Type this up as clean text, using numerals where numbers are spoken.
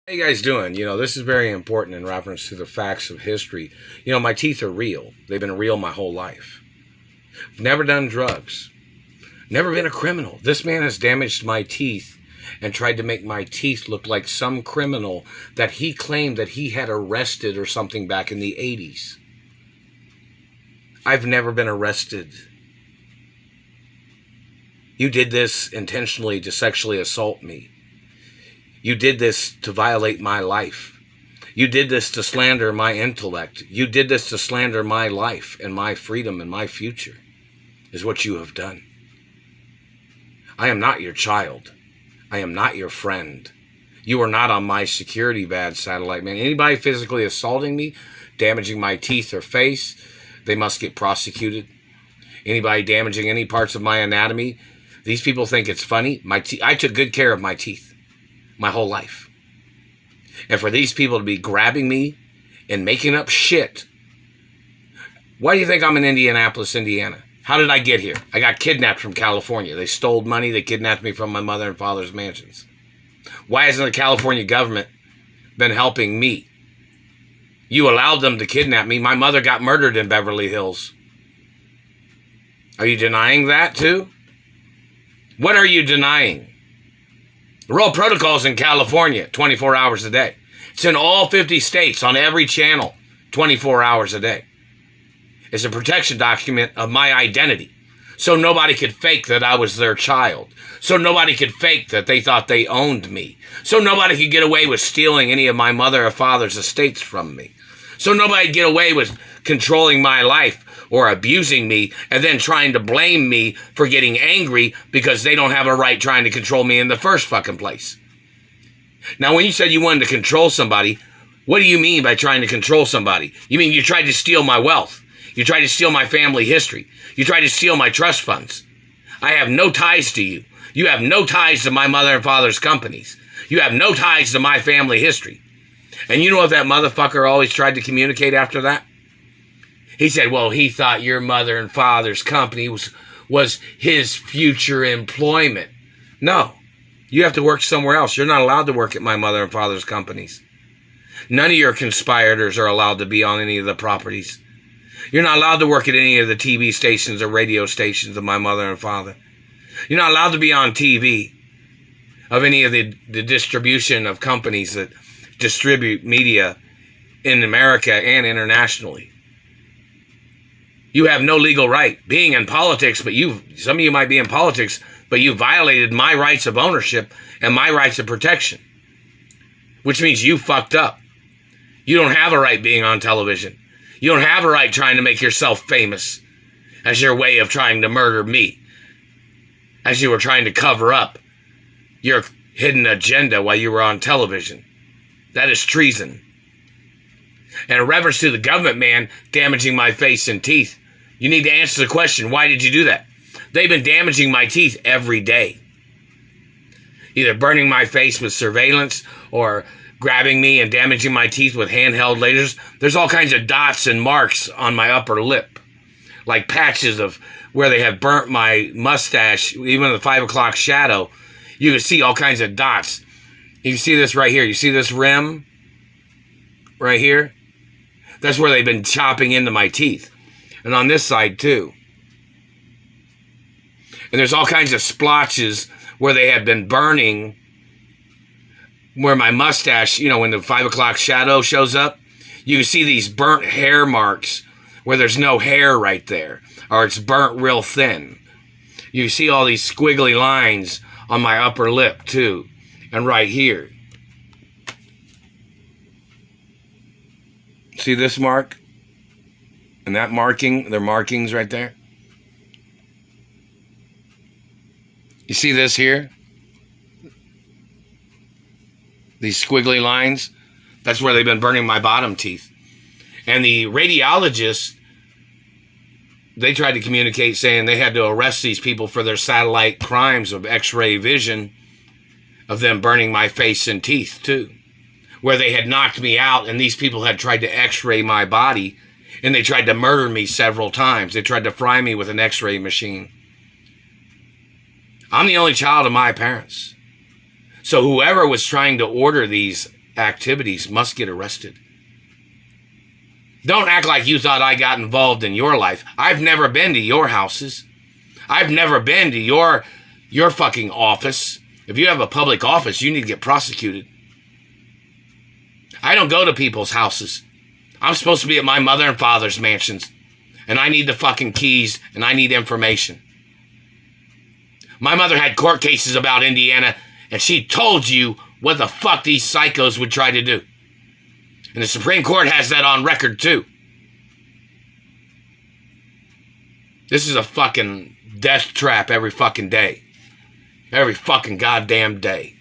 How you guys doing? This is very important in reference to the facts of history. My teeth are real. They've been real my whole life. I've never done drugs. Never been a criminal. This man has damaged my teeth and tried to make my teeth look like some criminal that he claimed that he had arrested or something back in the 80s. I've never been arrested. You did this intentionally to sexually assault me. You did this to violate my life. You did this to slander my intellect. You did this to slander my life and my freedom and my future, is what you have done. I am not your child. I am not your friend. You are not on my security badge, Satellite Man. Anybody physically assaulting me, damaging my teeth or face, they must get prosecuted. Anybody damaging any parts of my anatomy, these people think it's funny. I took good care of my teeth my whole life. And for these people to be grabbing me and making up shit. Why do you think I'm in Indianapolis, Indiana? How did I get here? I got kidnapped from California. They stole money. They kidnapped me from my mother and father's mansions. Why hasn't the California government been helping me? You allowed them to kidnap me. My mother got murdered in Beverly Hills. Are you denying that too? What are you denying? The Royal Protocol's in California 24 hours a day. It's in all 50 states on every channel 24 hours a day. It's a protection document of my identity. So nobody could fake that I was their child. So nobody could fake that they thought they owned me. So nobody could get away with stealing any of my mother or father's estates from me. So nobody could get away with controlling my life or abusing me and then trying to blame me for getting angry because they don't have a right trying to control me in the first fucking place. Now, when you said you wanted to control somebody, what do you mean by trying to control somebody? You mean you tried to steal my wealth. You tried to steal my family history. You tried to steal my trust funds. I have no ties to you. You have no ties to my mother and father's companies. You have no ties to my family history. And you know what that motherfucker always tried to communicate after that? He said, well, he thought your mother and father's company was his future employment. No, you have to work somewhere else. You're not allowed to work at my mother and father's companies. None of your conspirators are allowed to be on any of the properties. You're not allowed to work at any of the TV stations or radio stations of my mother and father. You're not allowed to be on TV of any of the distribution of companies that distribute media in America and internationally. You have no legal right being in politics, but some of you might be in politics, but you violated my rights of ownership and my rights of protection, which means you fucked up. You don't have a right being on television. You don't have a right trying to make yourself famous as your way of trying to murder me, as you were trying to cover up your hidden agenda while you were on television. That is treason. And in reference to the government man damaging my face and teeth, you need to answer the question, why did you do that? They've been damaging my teeth every day. Either burning my face with surveillance or grabbing me and damaging my teeth with handheld lasers. There's all kinds of dots and marks on my upper lip, like patches of where they have burnt my mustache, even the 5 o'clock shadow. You can see all kinds of dots. You can see this right here. You see this rim right here? That's where they've been chopping into my teeth. And on this side too. And there's all kinds of splotches where they have been burning, where my mustache, when the 5 o'clock shadow shows up, you can see these burnt hair marks where there's no hair right there, or it's burnt real thin. You see all these squiggly lines on my upper lip too, and right here. See this mark? And that marking, their markings right there. You see this here? These squiggly lines? That's where they've been burning my bottom teeth. And the radiologists, they tried to communicate saying they had to arrest these people for their satellite crimes of x-ray vision of them burning my face and teeth too. Where they had knocked me out and these people had tried to x-ray my body and they tried to murder me several times. They tried to fry me with an x-ray machine. I'm the only child of my parents. So whoever was trying to order these activities must get arrested. Don't act like you thought I got involved in your life. I've never been to your houses. I've never been to your fucking office. If you have a public office, you need to get prosecuted. I don't go to people's houses. I'm supposed to be at my mother and father's mansions. And I need the fucking keys and I need information. My mother had court cases about Indiana and she told you what the fuck these psychos would try to do. And the Supreme Court has that on record too. This is a fucking death trap every fucking day. Every fucking goddamn day.